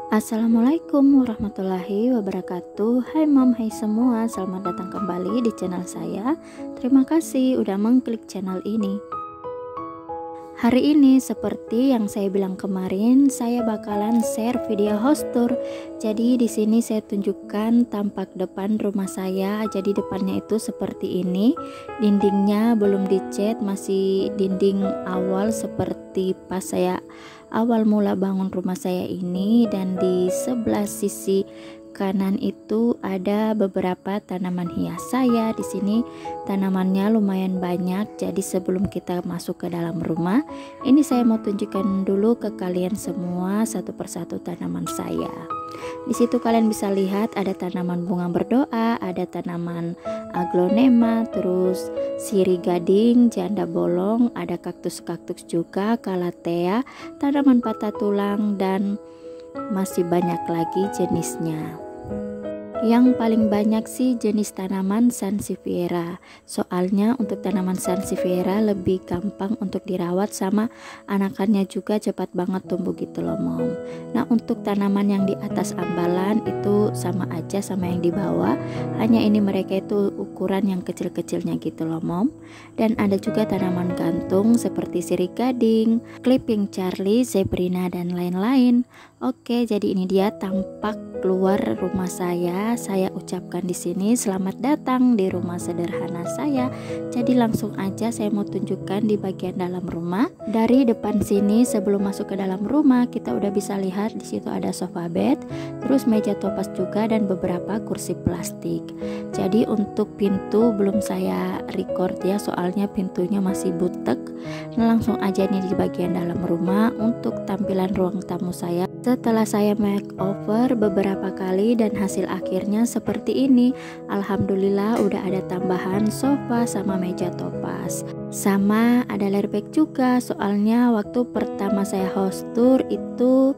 Assalamualaikum warahmatullahi wabarakatuh. Hai mom, hai semua, selamat datang kembali di channel saya. Terima kasih udah mengklik channel ini. Hari ini seperti yang saya bilang kemarin, saya bakalan share video house tour. Jadi di sini saya tunjukkan tampak depan rumah saya. Jadi depannya itu seperti ini. Dindingnya belum dicat, masih dinding awal seperti pas saya awal mula bangun rumah saya ini. Dan di sebelah sisi kanan itu ada beberapa tanaman hias saya. Di sini tanamannya lumayan banyak. Jadi sebelum kita masuk ke dalam rumah, ini saya mau tunjukkan dulu ke kalian semua satu persatu tanaman saya. Di situ kalian bisa lihat ada tanaman bunga berdoa, ada tanaman aglonema, terus sirih gading, janda bolong, ada kaktus-kaktus juga, calathea, tanaman patah tulang, dan masih banyak lagi jenisnya. Yang paling banyak sih jenis tanaman Sansevieria. Soalnya untuk tanaman Sansevieria lebih gampang untuk dirawat, sama anakannya juga cepat banget tumbuh gitu loh mom. Nah untuk tanaman yang di atas ambalan itu sama aja sama yang di bawah, hanya ini mereka itu ukuran yang kecil-kecilnya gitu loh mom. Dan ada juga tanaman gantung seperti sirih gading, clipping Charlie, zebrina, dan lain-lain. Oke, jadi ini dia tampak keluar rumah saya. Saya ucapkan di sini selamat datang di rumah sederhana saya. Jadi langsung aja saya mau tunjukkan di bagian dalam rumah. Dari depan sini sebelum masuk ke dalam rumah kita udah bisa lihat di situ ada sofa bed, terus meja topas juga, dan beberapa kursi plastik. Jadi untuk pintu belum saya record ya, soalnya pintunya masih butek. Nah langsung aja nih di bagian dalam rumah untuk tampilan ruang tamu saya. Setelah saya makeover beberapa kali dan hasil akhirnya seperti ini. Alhamdulillah udah ada tambahan sofa sama meja topas. Sama ada layerback juga, soalnya waktu pertama saya host tour itu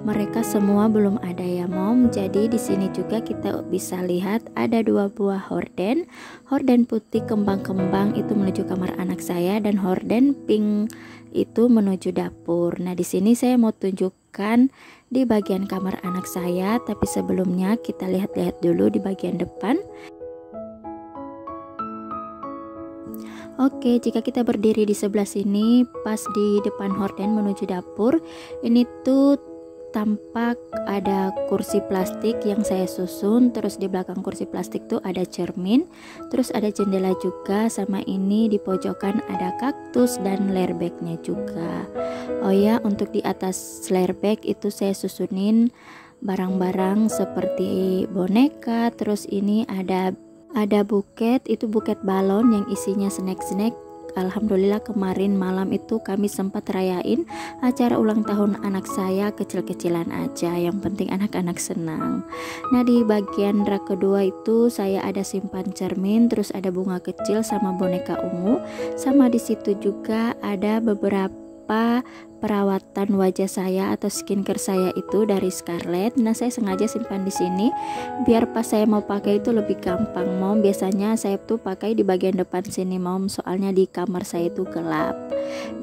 mereka semua belum ada ya mom. Jadi di sini juga kita bisa lihat ada dua buah horden. Horden putih kembang-kembang itu menuju kamar anak saya, dan horden pink itu menuju dapur. Nah di sini saya mau tunjukkan di bagian kamar anak saya, tapi sebelumnya kita lihat-lihat dulu di bagian depan. Oke, jika kita berdiri di sebelah sini pas di depan horden menuju dapur, ini tuh tampak ada kursi plastik yang saya susun. Terus di belakang kursi plastik tuh ada cermin, terus ada jendela juga, sama ini di pojokan ada kaktus dan layerbacknya juga. Oh ya, untuk di atas layerback itu saya susunin barang-barang seperti boneka. Terus ini ada buket, itu buket balon yang isinya snack-snack. Alhamdulillah kemarin malam itu kami sempat rayain acara ulang tahun anak saya, kecil-kecilan aja, yang penting anak-anak senang. Nah di bagian rak kedua itu saya ada simpan cermin, terus ada bunga kecil sama boneka ungu, sama di situ juga ada beberapa perawatan wajah saya atau skincare saya itu dari Scarlett. Nah saya sengaja simpan di sini biar pas saya mau pakai itu lebih gampang mom. Biasanya saya tuh pakai di bagian depan sini mom, soalnya di kamar saya itu gelap.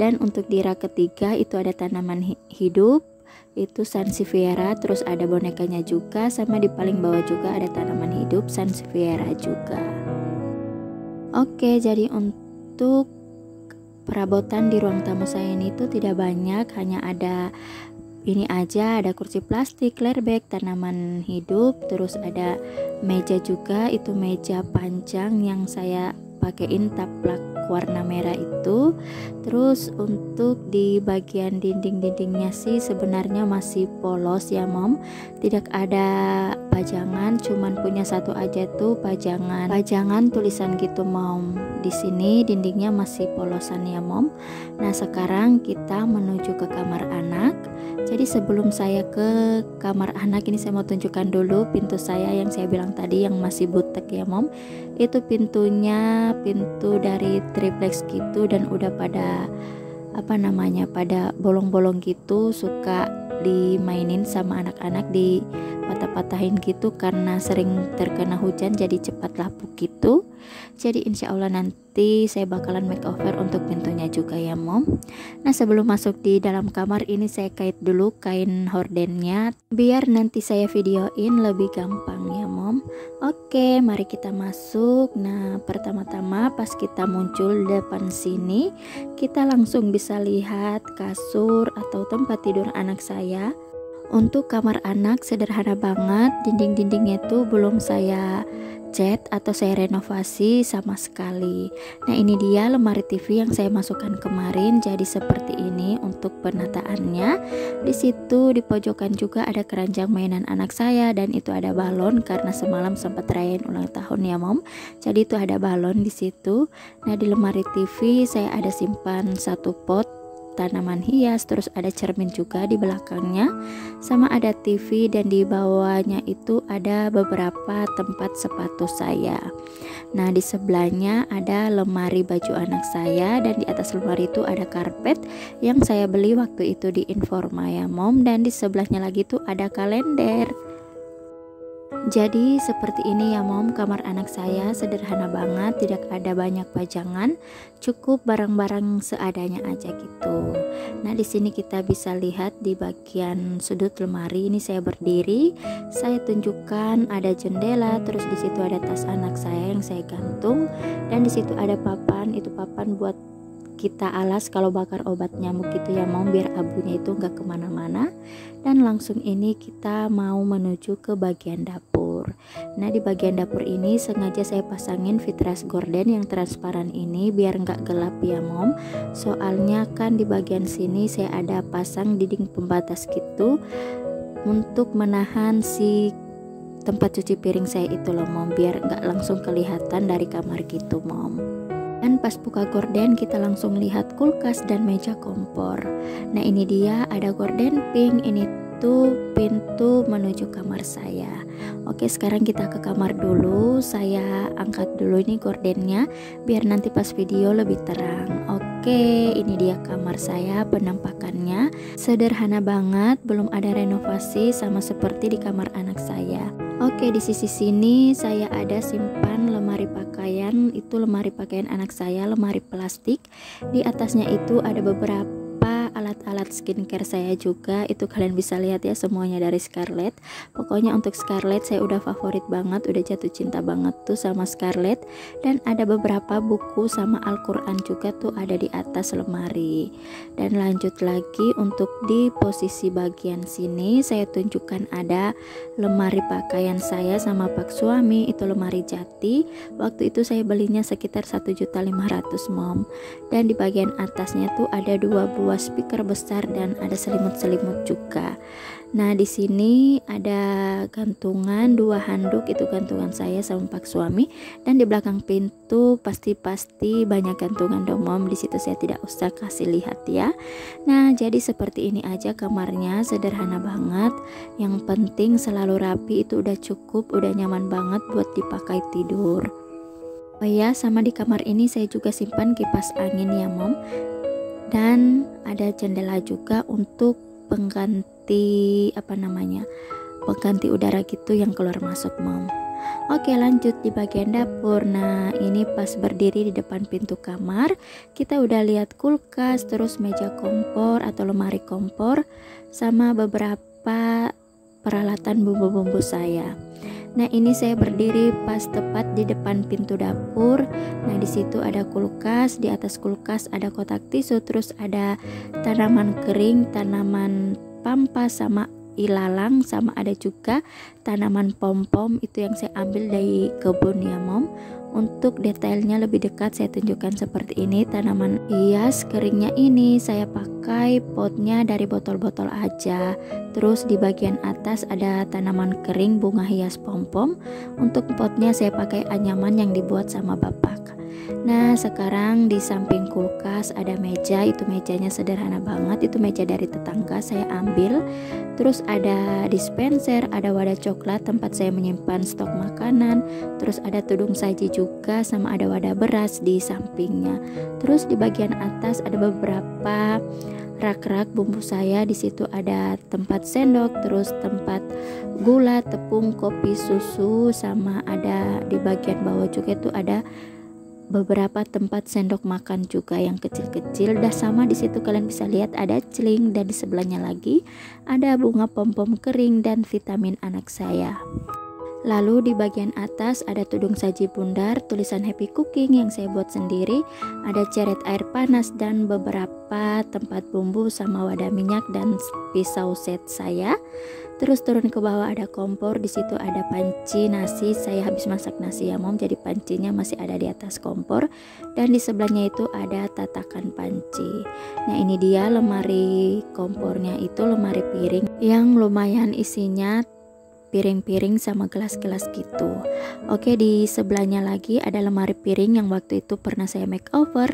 Dan untuk di rak ketiga itu ada tanaman hidup, itu Sansevieria, terus ada bonekanya juga, sama di paling bawah juga ada tanaman hidup Sansevieria juga. Oke, jadi untuk perabotan di ruang tamu saya ini tuh tidak banyak, hanya ada ini aja, ada kursi plastik, layerback, tanaman hidup, terus ada meja juga, itu meja panjang yang saya pakein taplak warna merah itu. Terus untuk di bagian dinding-dindingnya sih sebenarnya masih polos ya mom, tidak ada pajangan, cuman punya satu aja tuh pajangan tulisan gitu mom. Di sini dindingnya masih polosan ya mom. Nah sekarang kita menuju ke kamar anak. Jadi sebelum saya ke kamar anak ini saya mau tunjukkan dulu pintu saya yang saya bilang tadi yang masih butek ya mom. Itu pintunya pintu dari triplex gitu, dan udah pada pada bolong-bolong gitu, suka dimainin sama anak-anak, di patah-patahin gitu karena sering terkena hujan jadi cepat lapuk gitu. Jadi insya Allah nanti nanti saya bakalan makeover untuk pintunya juga ya mom. Nah sebelum masuk di dalam kamar ini saya kait dulu kain hordennya biar nanti saya videoin lebih gampang ya mom. Oke, mari kita masuk. Nah pertama-tama pas kita muncul depan sini, kita langsung bisa lihat kasur atau tempat tidur anak saya. Untuk kamar anak sederhana banget, dinding-dindingnya tuh belum saya cat atau saya renovasi sama sekali. Nah ini dia lemari TV yang saya masukkan kemarin, jadi seperti ini untuk penataannya. Di situ di pojokan juga ada keranjang mainan anak saya dan itu ada balon karena semalam sempat rayain ulang tahun ya mom. Jadi itu ada balon di situ. Nah di lemari TV saya ada simpan satu pot tanaman hias, terus ada cermin juga di belakangnya, sama ada TV, dan di bawahnya itu ada beberapa tempat sepatu saya. Nah di sebelahnya ada lemari baju anak saya, dan di atas lemari itu ada karpet yang saya beli waktu itu di Informa ya mom, dan di sebelahnya lagi tuh ada kalender. Jadi seperti ini ya mom, kamar anak saya sederhana banget, tidak ada banyak pajangan, cukup barang-barang seadanya aja gitu. Nah di sini kita bisa lihat di bagian sudut lemari ini saya berdiri, saya tunjukkan ada jendela, terus di situ ada tas anak saya yang saya gantung, dan di situ ada papan, itu papan buat kita alas kalau bakar obat nyamuk gitu ya mom, biar abunya itu nggak kemana-mana. Dan langsung ini kita mau menuju ke bagian dapur. Nah di bagian dapur ini sengaja saya pasangin vitras gorden yang transparan ini biar nggak gelap ya mom, soalnya kan di bagian sini saya ada pasang dinding pembatas gitu untuk menahan si tempat cuci piring saya itu loh mom, biar nggak langsung kelihatan dari kamar gitu mom. Dan pas buka gorden kita langsung lihat kulkas dan meja kompor. Nah ini dia ada gorden pink, ini tuh pintu menuju kamar saya. Oke sekarang kita ke kamar dulu, saya angkat dulu ini gordennya biar nanti pas video lebih terang. Oke ini dia kamar saya, penampakannya sederhana banget, belum ada renovasi sama seperti di kamar anak saya. Oke di sisi sini saya ada simpan lemari pakaian, itu lemari pakaian anak saya, lemari plastik. Di atasnya itu ada beberapa alat-alat skincare saya juga, itu kalian bisa lihat ya semuanya dari Scarlett. Pokoknya untuk Scarlett saya udah favorit banget, udah jatuh cinta banget tuh sama Scarlett. Dan ada beberapa buku sama Al-Quran juga tuh ada di atas lemari. Dan lanjut lagi untuk di posisi bagian sini saya tunjukkan ada lemari pakaian saya sama pak suami, itu lemari jati, waktu itu saya belinya sekitar 1.500.000 mom. Dan di bagian atasnya tuh ada 2 buah speaker besar dan ada selimut-selimut juga. Nah di sini ada gantungan 2 handuk, itu gantungan saya sama pak suami, dan di belakang pintu pasti banyak gantungan dong mom, di situ saya tidak usah kasih lihat ya. Nah jadi seperti ini aja kamarnya, sederhana banget, yang penting selalu rapi, itu udah cukup, udah nyaman banget buat dipakai tidur. Oh ya, sama di kamar ini saya juga simpan kipas angin ya mom, dan ada jendela juga untuk pengganti pengganti udara gitu yang keluar masuk mom. Oke lanjut di bagian dapur. Nah ini pas berdiri di depan pintu kamar kita udah lihat kulkas, terus meja kompor atau lemari kompor, sama beberapa peralatan bumbu-bumbu saya. Nah ini saya berdiri pas tepat di depan pintu dapur. Nah di situ ada kulkas, di atas kulkas ada kotak tisu, terus ada tanaman kering, tanaman pampas sama ilalang, sama ada juga tanaman pom-pom, itu yang saya ambil dari kebun ya mom. Untuk detailnya lebih dekat saya tunjukkan seperti ini, tanaman hias keringnya ini saya pakai potnya dari botol-botol aja. Terus di bagian atas ada tanaman kering bunga hias pom-pom, untuk potnya saya pakai anyaman yang dibuat sama bapak. Nah sekarang di samping kulkas ada meja, itu mejanya sederhana banget, itu meja dari tetangga saya ambil. Terus ada dispenser, ada wadah coklat tempat saya menyimpan stok makanan, terus ada tudung saji juga, sama ada wadah beras di sampingnya. Terus di bagian atas ada beberapa rak-rak bumbu saya, di situ ada tempat sendok, terus tempat gula, tepung, kopi, susu, sama ada di bagian bawah juga itu ada beberapa tempat sendok makan juga yang kecil-kecil. Dah sama di situ kalian bisa lihat ada celing, dan di sebelahnya lagi ada bunga pom-pom kering dan vitamin anak saya. Lalu di bagian atas ada tudung saji bundar tulisan happy cooking yang saya buat sendiri, ada ceret air panas dan beberapa tempat bumbu sama wadah minyak dan pisau set saya. Terus turun ke bawah ada kompor, di situ ada panci nasi. Saya habis masak nasi ya mom, jadi pancinya masih ada di atas kompor, dan di sebelahnya itu ada tatakan panci. Nah ini dia lemari kompornya, itu lemari piring yang lumayan isinya piring-piring sama gelas-gelas gitu. Oke, di sebelahnya lagi ada lemari piring yang waktu itu pernah saya makeover.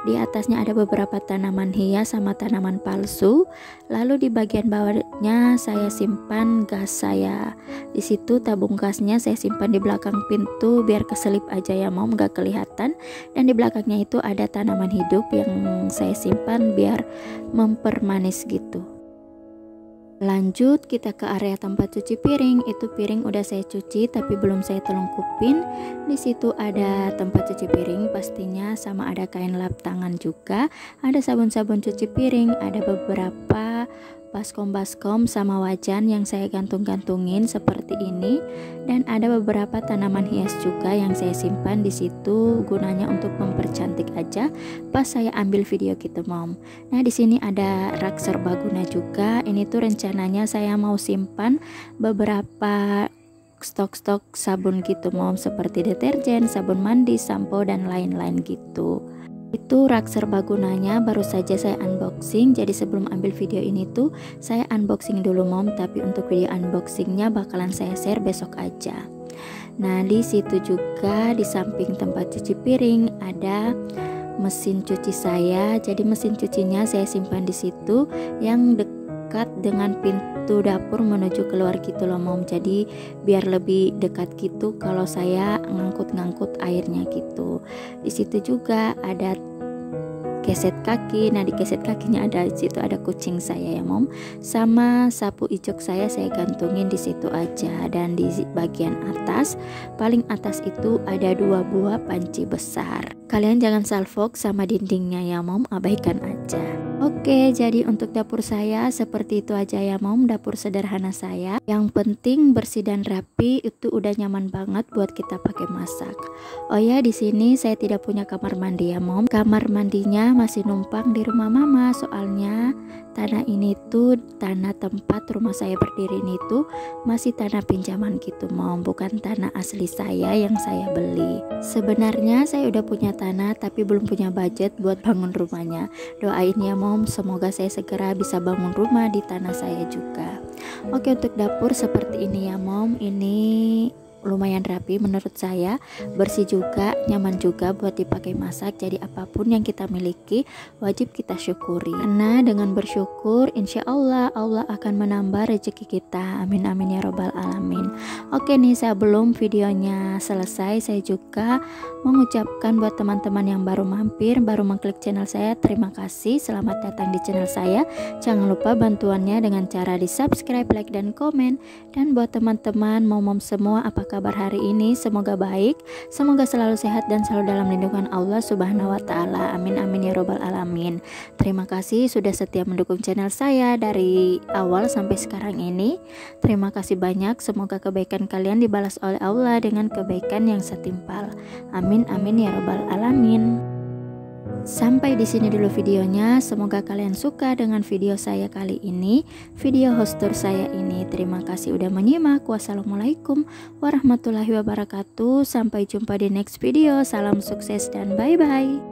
Di atasnya ada beberapa tanaman hias sama tanaman palsu. Lalu di bagian bawahnya saya simpan gas saya. Di situ tabung gasnya saya simpan di belakang pintu biar keselip aja ya mom, gak kelihatan. Dan di belakangnya itu ada tanaman hidup yang saya simpan biar mempermanis gitu. Lanjut kita ke area tempat cuci piring. Itu piring udah saya cuci tapi belum saya telungkupin. Di situ ada tempat cuci piring pastinya, sama ada kain lap tangan juga. Ada sabun-sabun cuci piring, ada beberapa baskom-baskom sama wajan yang saya gantung-gantungin seperti ini, dan ada beberapa tanaman hias juga yang saya simpan di situ gunanya untuk mempercantik aja pas saya ambil video gitu mom. Nah di sini ada rak serbaguna juga. Ini tuh rencananya saya mau simpan beberapa stok-stok sabun gitu mom, seperti deterjen, sabun mandi, sampo dan lain-lain gitu. Itu rak serbagunanya baru saja saya unboxing, jadi sebelum ambil video ini tuh saya unboxing dulu mom, tapi untuk video unboxingnya bakalan saya share besok aja. Nah di situ juga di samping tempat cuci piring ada mesin cuci saya, jadi mesin cucinya saya simpan di situ yang dekat dengan pintu dapur menuju keluar gitu loh mom, jadi biar lebih dekat gitu kalau saya ngangkut-ngangkut airnya gitu. Di situ juga ada keset kaki. Nah di keset kakinya ada, di situ ada kucing saya ya mom, sama sapu icuk saya gantungin di situ aja. Dan di bagian atas, paling atas itu ada 2 buah panci besar. Kalian jangan salfok sama dindingnya ya mom, abaikan aja. Oke, jadi untuk dapur saya seperti itu aja ya mom, dapur sederhana saya. Yang penting bersih dan rapi, itu udah nyaman banget buat kita pakai masak. Oh ya, di sini saya tidak punya kamar mandi ya mom. Kamar mandinya masih numpang di rumah mama, soalnya tanah ini tuh tanah tempat rumah saya berdiri ini tuh masih tanah pinjaman gitu mom, bukan tanah asli saya yang saya beli. Sebenarnya saya udah punya tanah tapi belum punya budget buat bangun rumahnya. Doain ya mom, semoga saya segera bisa bangun rumah di tanah saya juga. Oke, untuk dapur seperti ini ya mom, ini lumayan rapi menurut saya, bersih juga, nyaman juga buat dipakai masak. Jadi apapun yang kita miliki wajib kita syukuri, karena dengan bersyukur insya Allah Allah akan menambah rezeki kita. Amin amin ya robbal alamin. Oke nih, sebelum videonya selesai, saya juga mengucapkan buat teman-teman yang baru mampir, baru mengklik channel saya, terima kasih, selamat datang di channel saya. Jangan lupa bantuannya dengan cara di subscribe, like dan komen. Dan buat teman-teman mom semua, apa kabar hari ini? Semoga baik, semoga selalu sehat dan selalu dalam lindungan Allah Subhanahu wa taala. Amin amin ya robbal alamin. Terima kasih sudah setia mendukung channel saya dari awal sampai sekarang ini. Terima kasih banyak, semoga kebaikan kalian dibalas oleh Allah dengan kebaikan yang setimpal. Amin amin ya robbal alamin. Sampai di sini dulu videonya. Semoga kalian suka dengan video saya kali ini, video host tour saya ini. Terima kasih udah menyimak. Wassalamualaikum warahmatullahi wabarakatuh. Sampai jumpa di next video. Salam sukses dan bye bye.